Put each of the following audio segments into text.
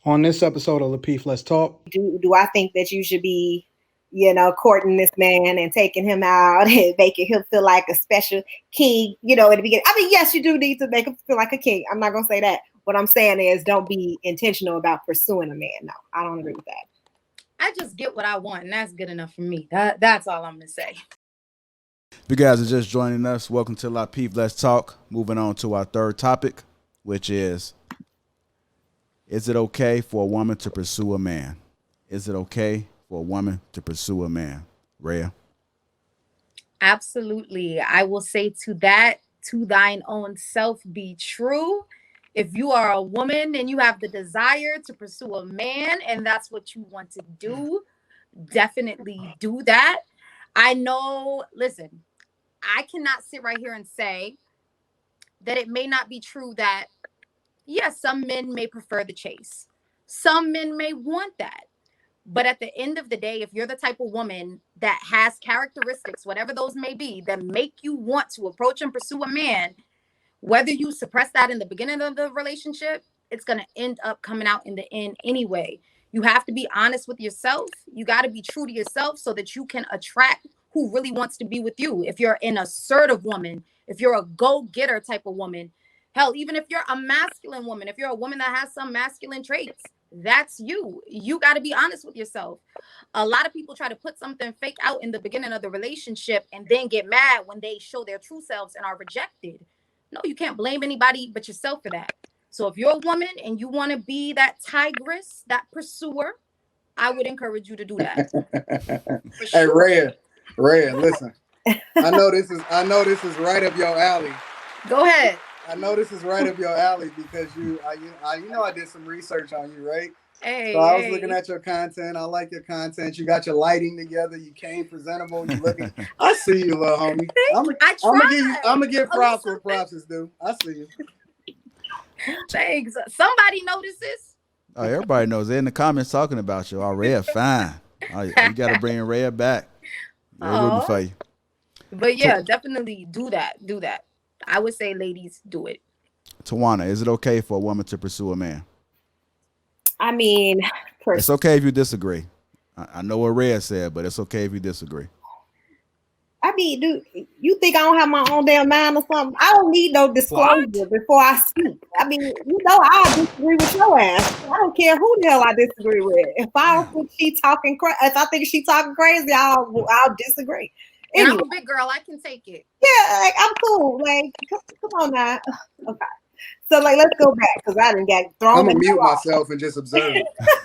On this episode of Lapeef, Let's Talk. Do I think that you should be, courting this man and taking him out and making him feel like a special king, at the beginning? I mean, yes, you do need to make him feel like a king. I'm not going to say that. What I'm saying is don't be intentional about pursuing a man. No, I don't agree with that. I just get what I want, and that's good enough for me. That's all I'm going to say. If you guys are just joining us, welcome to Lapeef, Let's Talk. Moving on to our third topic, which is it okay for a woman to pursue a man? Is it okay for a woman to pursue a man? Rhea? Absolutely. I will say to that, to thine own self be true. If you are a woman and you have the desire to pursue a man and that's what you want to do, definitely do that. I know, listen, I cannot sit right here and say that it may not be true that, yes, some men may prefer the chase. Some men may want that. But at the end of the day, if you're the type of woman that has characteristics, whatever those may be, that make you want to approach and pursue a man, whether you suppress that in the beginning of the relationship, it's going to end up coming out in the end anyway. You have to be honest with yourself. You got to be true to yourself so that you can attract who really wants to be with you. If you're an assertive woman, if you're a go-getter type of woman, hell, even if you're a masculine woman, if you're a woman that has some masculine traits, that's you. You got to be honest with yourself. A lot of people try to put something fake out in the beginning of the relationship and then get mad when they show their true selves and are rejected. No, you can't blame anybody but yourself for that. So if you're a woman and you want to be that tigress, that pursuer, I would encourage you to do that. Hey, Rhea, listen. I know this is right up your alley. Go ahead. I know this is right up your alley because I did some research on you, right? Hey, so I was looking at your content. I like your content. You got your lighting together. You came presentable. You looking. I see you, little homie. I'm gonna give props where props is due. I see you. Thanks. Somebody notices. Oh, everybody knows. They're in the comments talking about you. Oh, Rhea, fine. Oh, you got to bring Rhea back. They're rooting for you. But yeah, definitely do that. Do that. I would say, ladies, do it. Tawanna, is it okay for a woman to pursue a man? I mean, it's okay if you disagree. I know what Rhea said, but it's okay if you disagree. I mean, dude, you think I don't have my own damn mind or something? I don't need no disclosure before I speak. I mean, I disagree with your ass. I don't care who the hell I disagree with. If I don't think she's talking crazy, if I think she's talking crazy, I'll disagree. Anyway. And I'm a big girl. I can take it. Yeah, like, I'm cool. Like, come on now. Okay. So, let's go back because I didn't get thrown. I'm going to mute myself and just observe.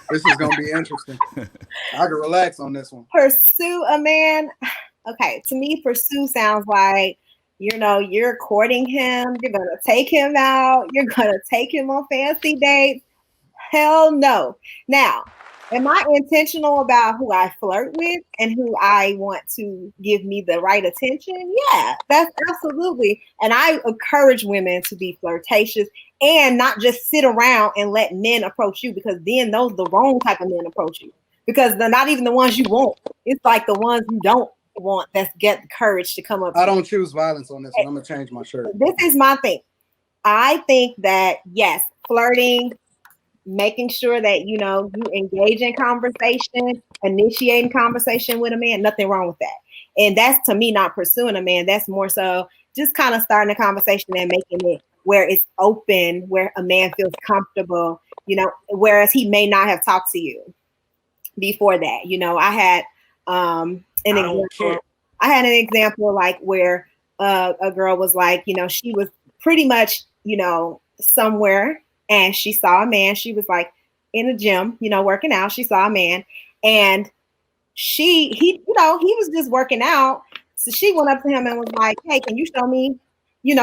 This is going to be interesting. I can relax on this one. Pursue a man. Okay, to me, pursue sounds like, you're courting him. You're going to take him out. You're going to take him on fancy dates. Hell no. Now, am I intentional about who I flirt with and who I want to give me the right attention? Yeah, that's absolutely. And I encourage women to be flirtatious and not just sit around and let men approach you, because then those are the wrong type of men approach you, because they're not even the ones you want. It's like the ones you don't want that's get the courage to come up. I don't choose violence on this one. I'm going to change my shirt. This is my thing. I think that, yes, flirting, making sure that, you engage in conversation, initiating conversation with a man, nothing wrong with that. And that's, to me, not pursuing a man. That's more so just kind of starting a conversation and making it where it's open, where a man feels comfortable, whereas he may not have talked to you before that. I had an example like where a girl was like, she was pretty much, somewhere, and she saw a man. She was like in a gym, working out. She saw a man, and he was just working out. So she went up to him and was like, "Hey, can you show me,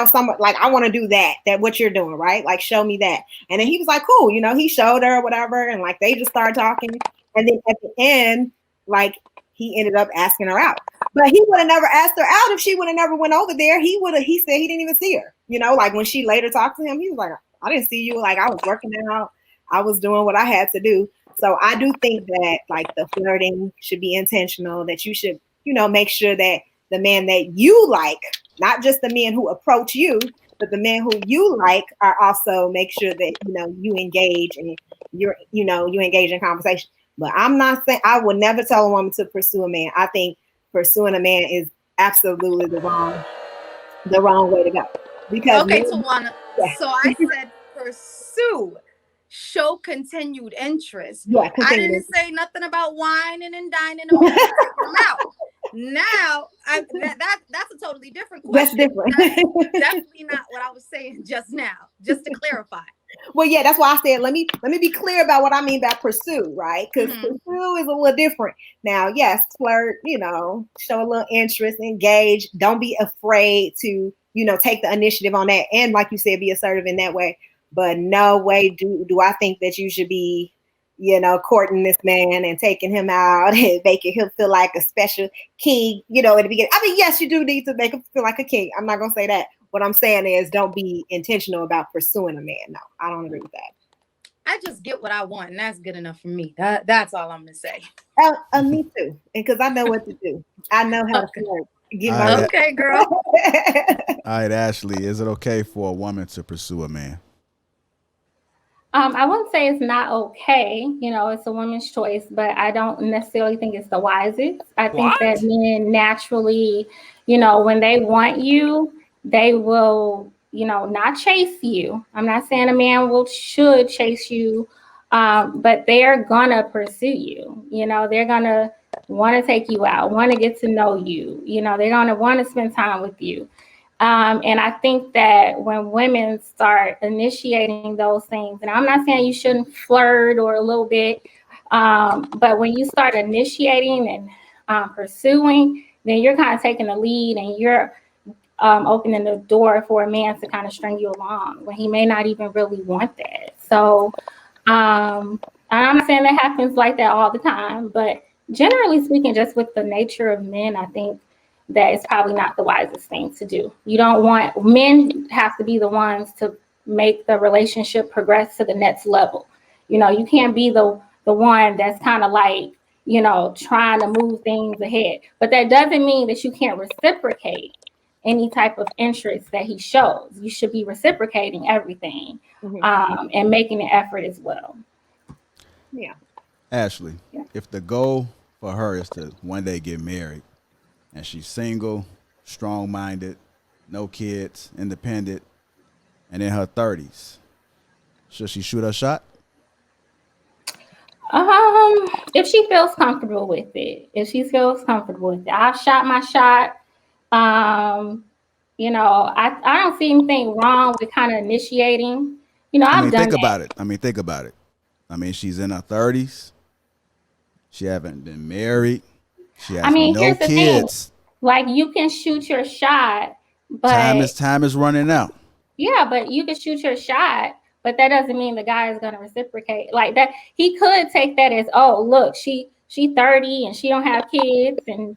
somewhat, like, I want to do that what you're doing, right? Like, show me that." And then he was like, "Cool." He showed her or whatever. And like, they just started talking. And then at the end, like, he ended up asking her out, but he would have never asked her out if she would have never went over there. He said he didn't even see her, like when she later talked to him, he was like, "I didn't see you. Like, I was working out. I was doing what I had to do." So I do think that, like, the flirting should be intentional, that you should, make sure that the man that you like, not just the men who approach you, but the men who you like are also make sure that you engage and you engage in conversation. But I'm not saying I would never tell a woman to pursue a man. I think pursuing a man is absolutely the wrong way to go. Because okay, Tawanna. Yeah. So I said pursue. Show continued interest. Yeah, I didn't say nothing about whining and dining them and taking them out. Now, that's a totally different question. That's different. That's definitely not what I was saying just now. Just to clarify. Well, yeah, that's why I said let me be clear about what I mean by pursue, right? Because pursue is a little different. Now, yes, flirt, show a little interest, engage. Don't be afraid to, take the initiative on that, and like you said, be assertive in that way. But no way do I think that you should be, courting this man and taking him out and making him feel like a special king, at the beginning. I mean, yes, you do need to make him feel like a king. I'm not going to say that. What I'm saying is don't be intentional about pursuing a man. No, I don't agree with that. I just get what I want, and that's good enough for me. That's all I'm going to say. Me too. And because I know what to do. I know how to flirt. Okay, girl. All right, Ashley, is it okay for a woman to pursue a man? I wouldn't say it's not okay. It's a woman's choice, but I don't necessarily think it's the wisest. I think that men naturally, when they want you, they will, not chase you. I'm not saying a man should chase you, but they're gonna pursue you. They're gonna want to take you out, want to get to know you. They're gonna want to spend time with you. And I think that when women start initiating those things, and I'm not saying you shouldn't flirt or a little bit, but when you start initiating and pursuing, then you're kind of taking the lead and you're opening the door for a man to kind of string you along when he may not even really want that. So I'm not saying that happens like that all the time, but generally speaking, just with the nature of men, I think that is probably not the wisest thing to do. Men have to be the ones to make the relationship progress to the next level. You can't be the one that's kind of like, trying to move things ahead. But that doesn't mean that you can't reciprocate any type of interest that he shows. You should be reciprocating everything and making an effort as well. Yeah. Ashley, if the goal for her is to one day get married, and she's single, strong-minded, no kids, independent, and in her 30s, should she shoot her shot? If she feels comfortable with it. I've shot my shot. I don't see anything wrong with kind of initiating. I've done think about it. I mean, she's in her 30s. She haven't been married. She has no kids. Like, you can shoot your shot, but time is running out. Yeah, but you can shoot your shot, but that doesn't mean the guy is going to reciprocate. Like that, he could take that as, oh, look, she 30 and she don't have kids, and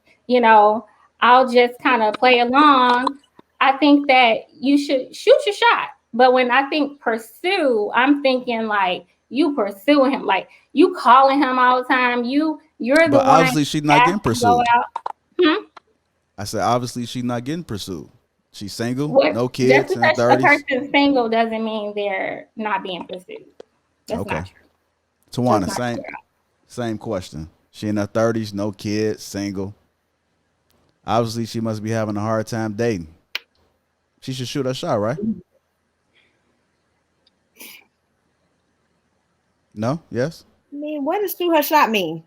I'll just kind of play along. I think that you should shoot your shot. But when I think pursue, I'm thinking like you pursuing him, like you calling him all the time. You're the one. But obviously she's not getting pursued. I said obviously she's not getting pursued. She's single, no kids, in her 30s. A person single doesn't mean they're not being pursued. That's not true. Tawanna, same question. She in her 30s, no kids, single. Obviously, she must be having a hard time dating. She should shoot her shot, right? No? Yes? I mean, what does shoot her shot mean?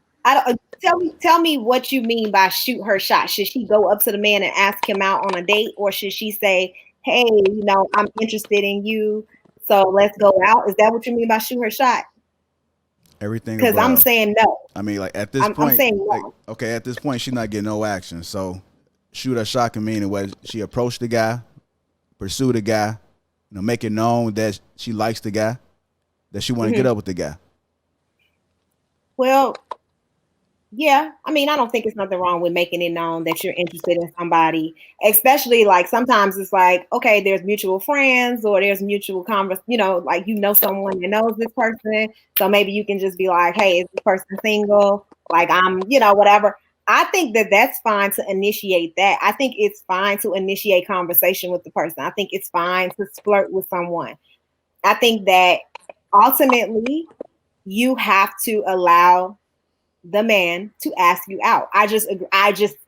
Tell me what you mean by shoot her shot. Should she go up to the man and ask him out on a date, or should she say, "Hey, I'm interested in you, so let's go out"? Is that what you mean by shoot her shot? Everything. Because I'm saying no. I mean, like at this point, I'm saying no. Like, okay, at this point, she's not getting no action. So, shoot her shot can mean whether she approached the guy, pursued the guy, make it known that she likes the guy, that she want to get up with the guy. Well, yeah. I mean, I don't think it's nothing wrong with making it known that you're interested in somebody, especially like sometimes it's like, okay, there's mutual friends or there's mutual like someone that knows this person. So maybe you can just be like, hey, is this person single? Like I'm, whatever. I think that that's fine to initiate that. I think it's fine to initiate conversation with the person. I think it's fine to flirt with someone. I think that ultimately you have to allow the man to ask you out. I just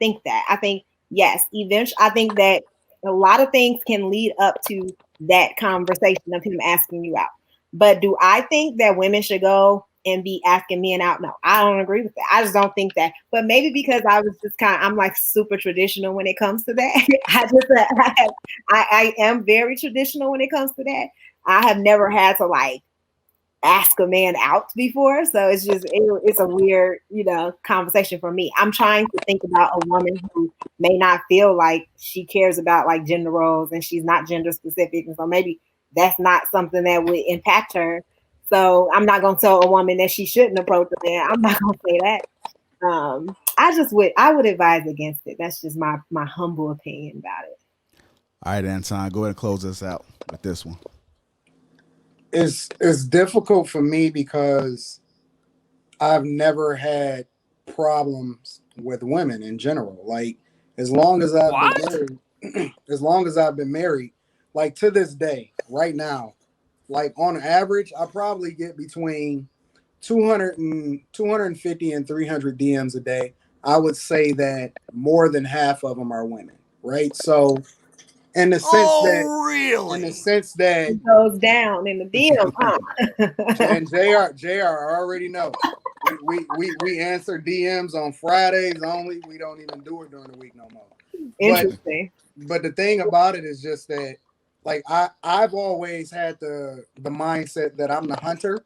think that. I think yes, eventually I think that a lot of things can lead up to that conversation of him asking you out. But do I think that women should go and be asking men out? No, I don't agree with that. I just don't think that. But maybe because I'm like super traditional when it comes to that. I am very traditional when it comes to that. I have never had to like ask a man out before, so it's a weird conversation for me. I'm trying to think about a woman who may not feel like she cares about like gender roles and she's not gender specific, and so maybe that's not something that would impact her. So I'm not gonna tell a woman that she shouldn't approach a man. I'm not gonna say that. I would advise against it. That's just my humble opinion about it. All right, Anton, go ahead and close us out with this one. It's difficult for me because I've never had problems with women in general. Like as long as I've been married, like to this day, right now, like on average, I probably get between 250 and 300 DMs a day. I would say that more than half of them are women, right? So in the sense that it goes down in the DM, huh? And JR already know. We answer DMs on Fridays only. We don't even do it during the week no more. Interesting. But the thing about it is just that, like I've always had the mindset that I'm the hunter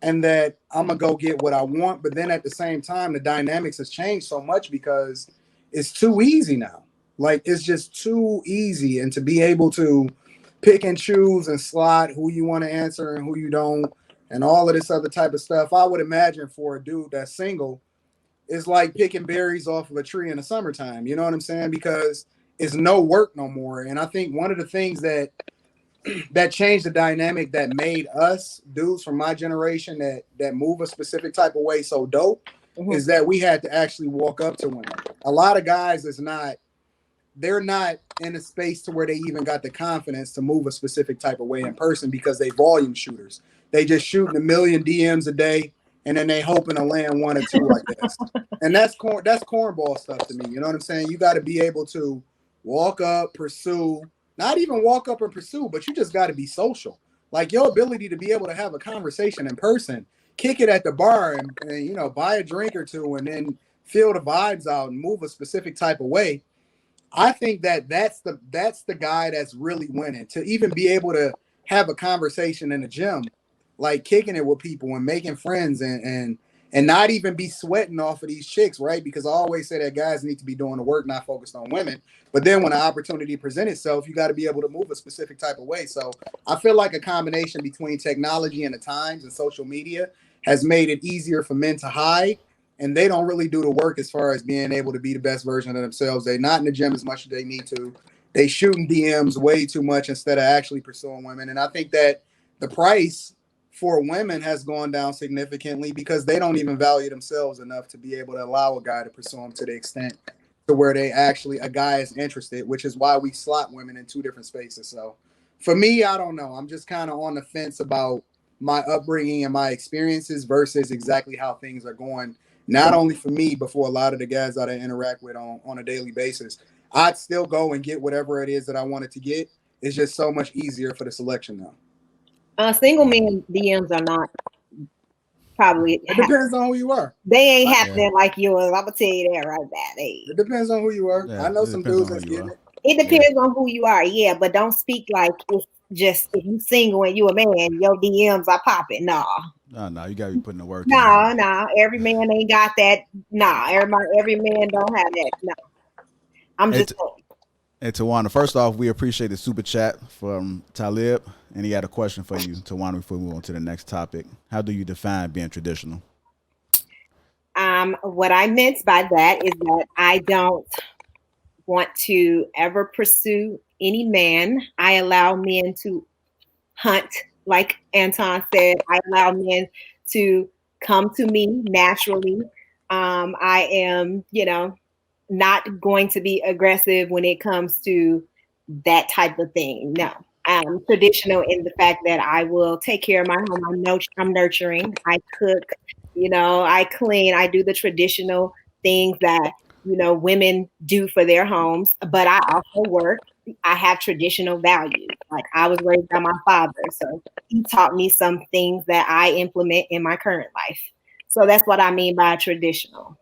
and that I'm gonna go get what I want. But then at the same time, the dynamics has changed so much because it's too easy now. Like it's just too easy, and to be able to pick and choose and slot who you want to answer and who you don't, and all of this other type of stuff. I would imagine for a dude that's single, it's like picking berries off of a tree in the summertime. You know what I'm saying? Because it's no work no more. And I think one of the things that changed the dynamic that made us dudes from my generation that move a specific type of way so dope is that we had to actually walk up to women. A lot of guys they're not in a space to where they even got the confidence to move a specific type of way in person because they volume shooters. They just shooting a million DMs a day and then they hoping to land one or two, I guess. And that's cornball stuff to me. You know what I'm saying? You got to be able to walk up, pursue, not even walk up and pursue, but you just got to be social. Like your ability to be able to have a conversation in person, kick it at the bar and buy a drink or two and then feel the vibes out and move a specific type of way. I think that's the guy that's really winning, to even be able to have a conversation in the gym, like kicking it with people and making friends and not even be sweating off of these chicks, right? Because I always say that guys need to be doing the work, not focused on women. But then when the opportunity presents itself, you got to be able to move a specific type of way. So I feel like a combination between technology and the times and social media has made it easier for men to hide. And they don't really do the work as far as being able to be the best version of themselves. They're not in the gym as much as they need to. They shooting DMs way too much instead of actually pursuing women. And I think that the price for women has gone down significantly because they don't even value themselves enough to be able to allow a guy to pursue them to the extent to where a guy is interested, which is why we slot women in two different spaces. So for me, I don't know. I'm just kind of on the fence about my upbringing and my experiences versus exactly how things are going. Not only for me, but for a lot of the guys that I interact with on a daily basis. I'd still go and get whatever it is that I wanted to get. It's just so much easier for the selection now. Single men DMs are not probably. It depends on who you are. They ain't happening like yours. I'm gonna tell you that right now. It depends on who you are. Yeah, I know some dudes that's getting it. It depends on who you are, yeah, but don't speak like if you single and you a man, your DMs are popping. No, you gotta be putting the work. No, every man ain't got that. Every man don't have that. No, I'm just. Hey, Tawanna, first off, we appreciate the super chat from Talib, and he had a question for you, Tawanna, before we move on to the next topic. How do you define being traditional? What I meant by that is that I don't want to ever pursue any man. I allow men to hunt, like Anton said. I allow men to come to me naturally. I am, not going to be aggressive when it comes to that type of thing. No. I'm traditional in the fact that I will take care of my home. I'm nurturing. I cook, I clean. I do the traditional things that, women do for their homes. But I also work. I have traditional values. Like I was raised by my father. So he taught me some things that I implement in my current life. So that's what I mean by traditional.